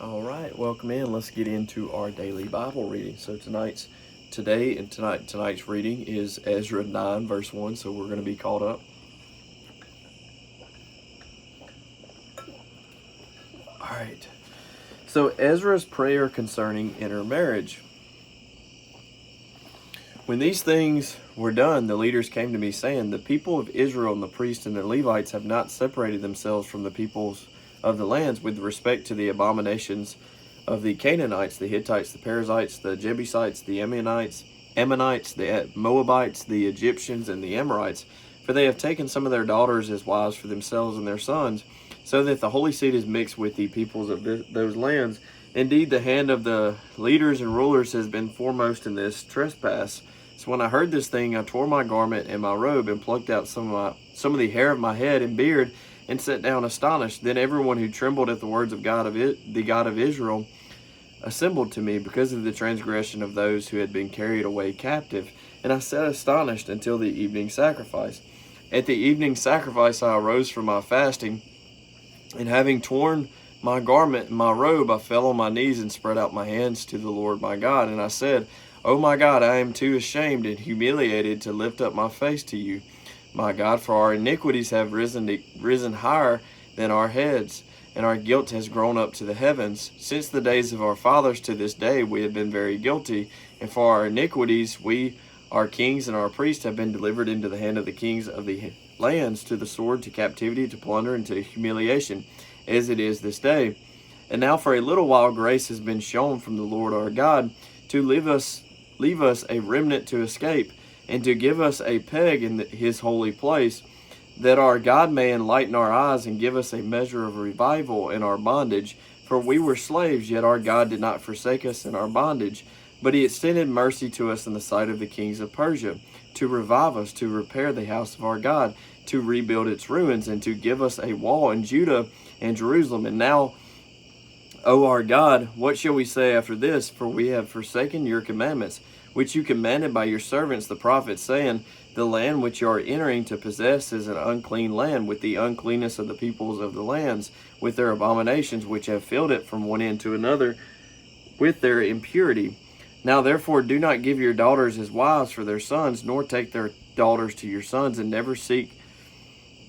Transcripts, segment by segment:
All right, welcome in. Let's get into our daily Bible reading. So tonight's reading is Ezra 9 verse 1, so we're going to be caught up. All right. So Ezra's prayer concerning intermarriage. When these things were done, the leaders came to me saying, "The people of Israel and the priests and the Levites have not separated themselves from the peoples of the lands with respect to the abominations of the Canaanites, the Hittites, the Perizzites, the Jebusites, the Ammonites, the Moabites, the Egyptians, and the Amorites. For they have taken some of their daughters as wives for themselves and their sons, so that the holy seed is mixed with the peoples of those lands. Indeed, the hand of the leaders and rulers has been foremost in this trespass." So when I heard this thing, I tore my garment and my robe and plucked out some of the hair of my head and beard and sat down astonished. Then everyone who trembled at the words of the God of Israel, assembled to me because of the transgression of those who had been carried away captive. And I sat astonished until the evening sacrifice. At the evening sacrifice I arose from my fasting, and having torn my garment and my robe, I fell on my knees and spread out my hands to the Lord my God. And I said, "O my God, I am too ashamed and humiliated to lift up my face to you, my God, for our iniquities have risen higher than our heads, and our guilt has grown up to the heavens. Since the days of our fathers to this day we have been very guilty, and for our iniquities we, our kings and our priests, have been delivered into the hand of the kings of the lands, to the sword, to captivity, to plunder, and to humiliation, as it is this day. And now for a little while grace has been shown from the Lord our God, to leave us a remnant to escape, and to give us a peg in his holy place, that our God may enlighten our eyes and give us a measure of revival in our bondage. For we were slaves, yet our God did not forsake us in our bondage, but he extended mercy to us in the sight of the kings of Persia, to revive us, to repair the house of our God, to rebuild its ruins, and to give us a wall in Judah and Jerusalem. And now, O our God, what shall we say after this? For we have forsaken your commandments, which you commanded by your servants the prophets, saying, The land which you are entering to possess is an unclean land, with the uncleanness of the peoples of the lands, with their abominations which have filled it from one end to another, with their impurity. Now therefore do not give your daughters as wives for their sons, nor take their daughters to your sons, and never seek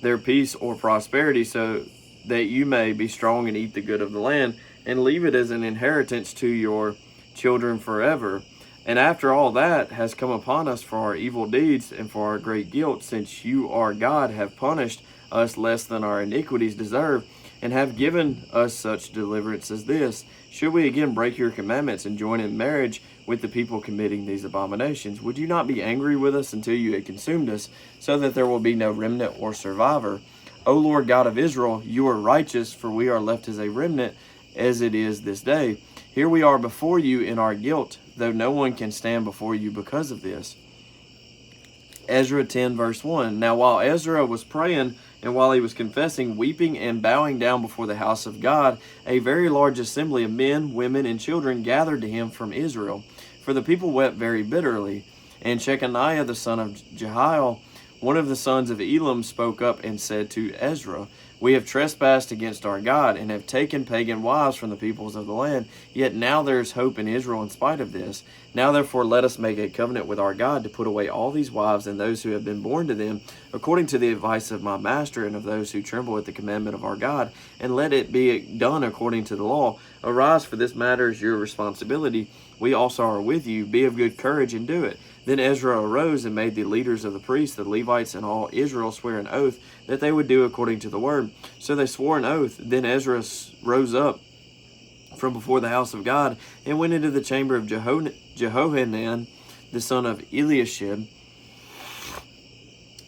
their peace or prosperity, so that you may be strong and eat the good of the land, and leave it as an inheritance to your children forever. And after all that has come upon us for our evil deeds and for our great guilt, since you, our God, have punished us less than our iniquities deserve, and have given us such deliverance as this, should we again break your commandments and join in marriage with the people committing these abominations? Would you not be angry with us until you had consumed us, so that there will be no remnant or survivor? O Lord God of Israel, you are righteous, for we are left as a remnant, as it is this day. Here we are before you in our guilt, though no one can stand before you because of this." Ezra 10 verse 1. Now while Ezra was praying, and while he was confessing, weeping, and bowing down before the house of God, a very large assembly of men, women, and children gathered to him from Israel. For the people wept very bitterly. And Shechaniah the son of Jehiel, one of the sons of Elam, spoke up and said to Ezra, "We have trespassed against our God, and have taken pagan wives from the peoples of the land. Yet now there is hope in Israel in spite of this. Now therefore let us make a covenant with our God to put away all these wives and those who have been born to them, according to the advice of my master and of those who tremble at the commandment of our God, and let it be done according to the law. Arise, for this matter is your responsibility. We also are with you. Be of good courage and do it." Then Ezra arose and made the leaders of the priests, the Levites, and all Israel swear an oath that they would do according to the word. So they swore an oath. Then Ezra rose up from before the house of God and went into the chamber of Jehohanan, the son of Eliashib.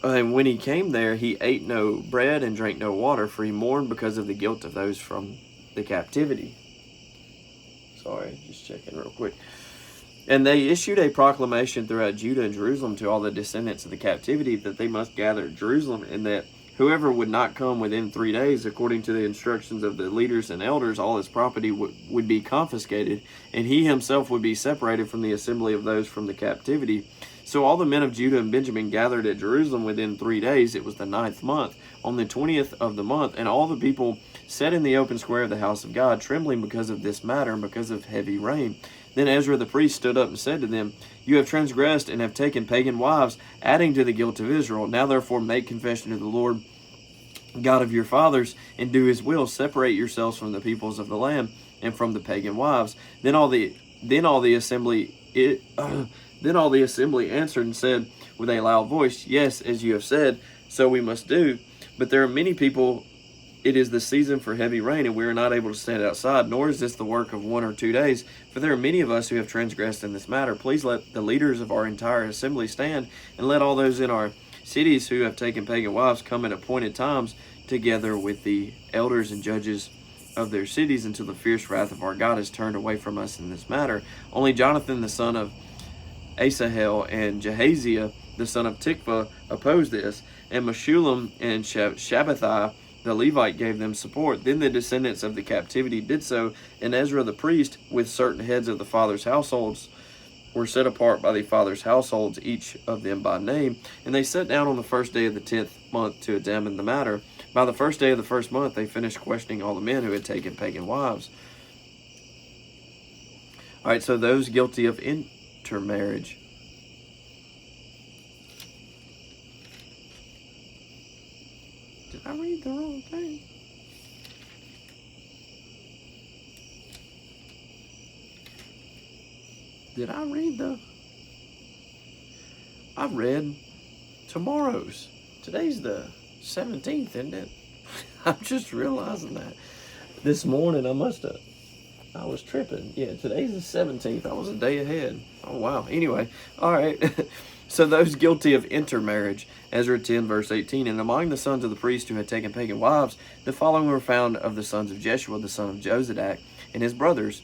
And when he came there, he ate no bread and drank no water, for he mourned because of the guilt of those from the captivity. Sorry, just checking real quick. And they issued a proclamation throughout Judah and Jerusalem to all the descendants of the captivity, that they must gather at Jerusalem, and that whoever would not come within 3 days, according to the instructions of the leaders and elders, all his property would be confiscated, and he himself would be separated from the assembly of those from the captivity. So all the men of Judah and Benjamin gathered at Jerusalem within 3 days. It was the 9th month, on the 20th of the month, and all the people set in the open square of the house of God, trembling because of this matter and because of heavy rain. Then Ezra the priest stood up and said to them, You have transgressed and have taken pagan wives, adding to the guilt of Israel. Now therefore make confession to the Lord God of your fathers, and do his will. Separate yourselves from the peoples of the land and from the pagan wives. Then all the assembly answered and said with a loud voice, Yes, as you have said, so we must do. But there are many people. It is the season for heavy rain, and we are not able to stand outside, nor is this the work of 1 or 2 days. For there are many of us who have transgressed in this matter. Please let the leaders of our entire assembly stand, and let all those in our cities who have taken pagan wives come at appointed times, together with the elders and judges of their cities, until the fierce wrath of our God is turned away from us in this matter. Only Jonathan the son of Asahel and Jahaziah the son of Tikva opposed this, and Meshullam and Shabbathai the Levite gave them support. Then the descendants of the captivity did so, and Ezra the priest, with certain heads of the fathers' households, were set apart by the fathers' households, each of them by name. And they sat down on the first day of the 10th month to examine the matter. By the first day of the first month, they finished questioning all the men who had taken pagan wives. All right, so those guilty of intermarriage. Did I read the wrong thing? Did I read I read tomorrow's. Today's the 17th, isn't it? I'm just realizing that. This morning I was tripping. Yeah, today's the 17th. I was a day ahead. Oh, wow. Anyway, all right. So those guilty of intermarriage, Ezra 10, verse 18, and among the sons of the priests who had taken pagan wives, the following were found of the sons of Jeshua, the son of Jozadak, and his brothers.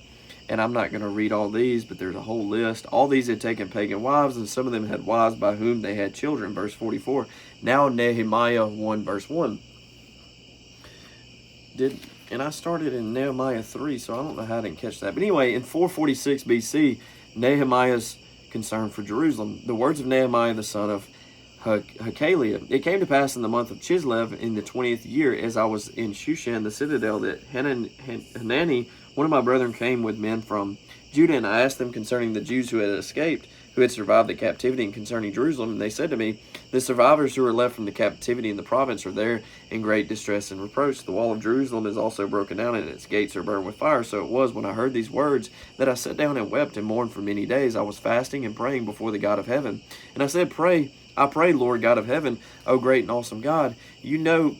And I'm not going to read all these, but there's a whole list. All these had taken pagan wives, and some of them had wives by whom they had children. Verse 44. Now Nehemiah 1, verse 1. And I started in Nehemiah 3, so I don't know how I didn't catch that. But anyway, in 446 BC, Nehemiah's concern for Jerusalem. The words of Nehemiah the son of Hakaliah. It came to pass in the month of Chislev in the 20th year, as I was in Shushan the citadel, that Hanani, one of my brethren, came with men from Judah, and I asked them concerning the Jews who had escaped, who had survived the captivity, and concerning Jerusalem. And they said to me, The survivors who are left from the captivity in the province are there in great distress and reproach. The wall of Jerusalem is also broken down, and its gates are burned with fire. So it was, when I heard these words, that I sat down and wept and mourned for many days. I was fasting and praying before the God of heaven. And I said, I pray, Lord God of heaven, O great and awesome God, you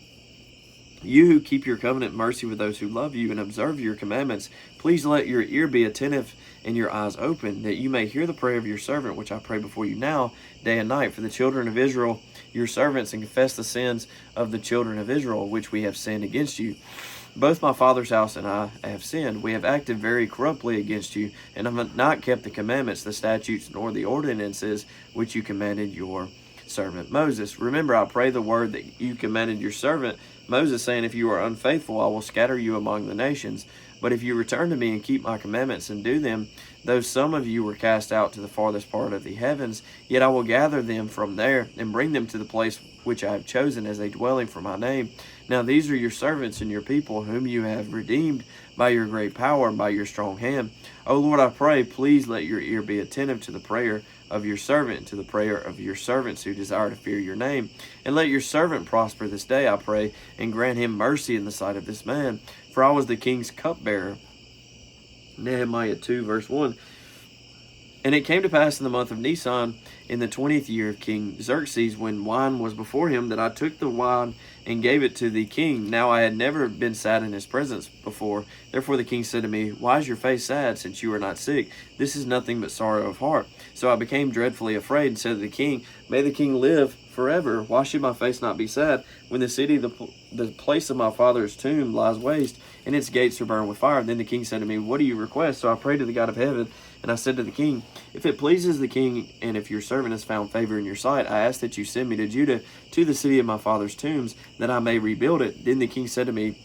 who keep your covenant mercy with those who love you and observe your commandments, please let your ear be attentive and your eyes open, that you may hear the prayer of your servant, which I pray before you now, day and night, for the children of Israel, your servants, and confess the sins of the children of Israel, which we have sinned against you. Both my father's house and I have sinned. We have acted very corruptly against you, and have not kept the commandments, the statutes, nor the ordinances which you commanded your servant Moses. Remember, I pray, the word that you commanded your servant Moses, saying, If you are unfaithful, I will scatter you among the nations. But if you return to me and keep my commandments and do them, though some of you were cast out to the farthest part of the heavens, yet I will gather them from there and bring them to the place which I have chosen as a dwelling for my name. Now these are your servants and your people, whom you have redeemed by your great power and by your strong hand. O Lord, I pray, please let your ear be attentive to the prayer of your servant, to the prayer of your servants who desire to fear your name. And let your servant prosper this day, I pray, and grant him mercy in the sight of this man. For I was the king's cupbearer. Nehemiah 2, verse 1. And it came to pass in the month of Nisan, in the 20th year of King Xerxes, when wine was before him, that I took the wine and gave it to the king. Now I had never been sad in his presence before. Therefore the king said to me, Why is your face sad, since you are not sick? This is nothing but sorrow of heart. So I became dreadfully afraid, and said to the king, May the king live forever. Why should my face not be sad, when the city, the place of my father's tomb, lies waste, and its gates are burned with fire? Then the king said to me, What do you request? So I prayed to the God of heaven, and I said to the king, If it pleases the king, and if your servant has found favor in your sight, I ask that you send me to Judah, to the city of my father's tombs, that I may rebuild it. Then the king said to me,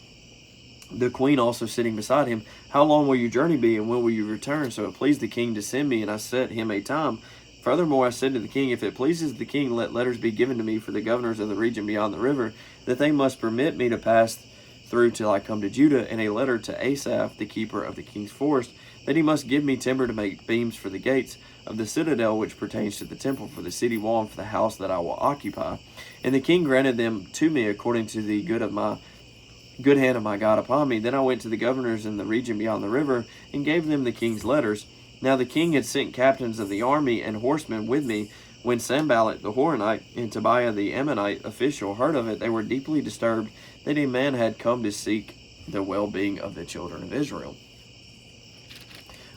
the queen also sitting beside him, How long will your journey be, and when will you return? So it pleased the king to send me, and I set him a time. Furthermore, I said to the king, If it pleases the king, let letters be given to me for the governors of the region beyond the river, that they must permit me to pass through till I come to Judah, and a letter to Asaph, the keeper of the king's forest, that he must give me timber to make beams for the gates of the citadel which pertains to the temple, for the city wall, and for the house that I will occupy. And the king granted them to me according to the good hand of my God upon me. Then I went to the governors in the region beyond the river, and gave them the king's letters. Now the king had sent captains of the army and horsemen with me. When Sanballat the Horonite and Tobiah the Ammonite official heard of it, they were deeply disturbed that a man had come to seek the well-being of the children of Israel.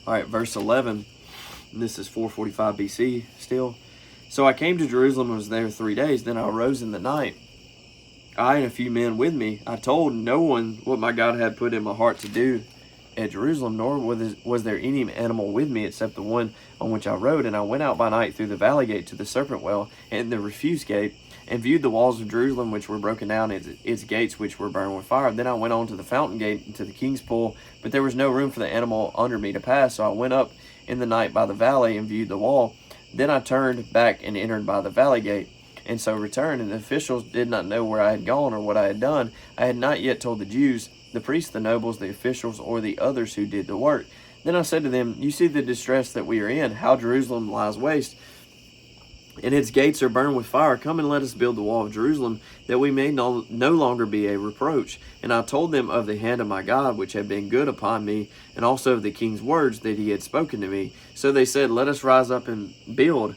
All right, verse 11. This is 445 BC still. So I came to Jerusalem and was there 3 days. Then I arose in the night, I and a few men with me. I told no one what my God had put in my heart to do at Jerusalem, nor was there any animal with me except the one on which I rode. And I went out by night through the valley gate to the serpent well and the refuse gate, and viewed the walls of Jerusalem which were broken down, its gates which were burned with fire. Then I went on to the fountain gate and to the king's pool, but there was no room for the animal under me to pass. So I went up in the night by the valley and viewed the wall. Then I turned back and entered by the valley gate, and so returned. And the officials did not know where I had gone or what I had done. I had not yet told the Jews, the priests, the nobles, the officials, or the others who did the work. Then I said to them, you see the distress that we are in, how Jerusalem lies waste, and its gates are burned with fire. Come and let us build the wall of Jerusalem, that we may no longer be a reproach. And I told them of the hand of my God, which had been good upon me, and also of the king's words that he had spoken to me. So they said, let us rise up and build.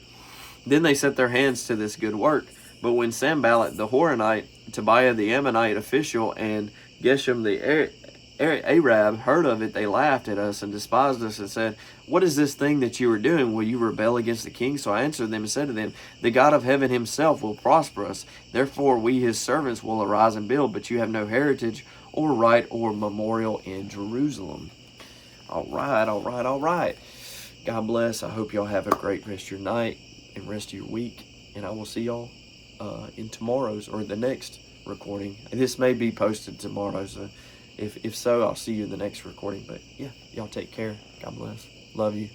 Then they set their hands to this good work. But when Sanballat the Horonite, Tobiah the Ammonite official, and Geshem the Arab heard of it, they laughed at us and despised us and said, what is this thing that you are doing? Will you rebel against the king? So I answered them and said to them, the God of heaven himself will prosper us. Therefore we his servants will arise and build, but you have no heritage or right or memorial in Jerusalem. All right. God bless. I hope y'all have a great rest of your night and rest of your week. And I will see y'all in tomorrow's or the next recording. This may be posted tomorrow, so if so, I'll see you in the next recording. But yeah, y'all take care. God bless. Love you.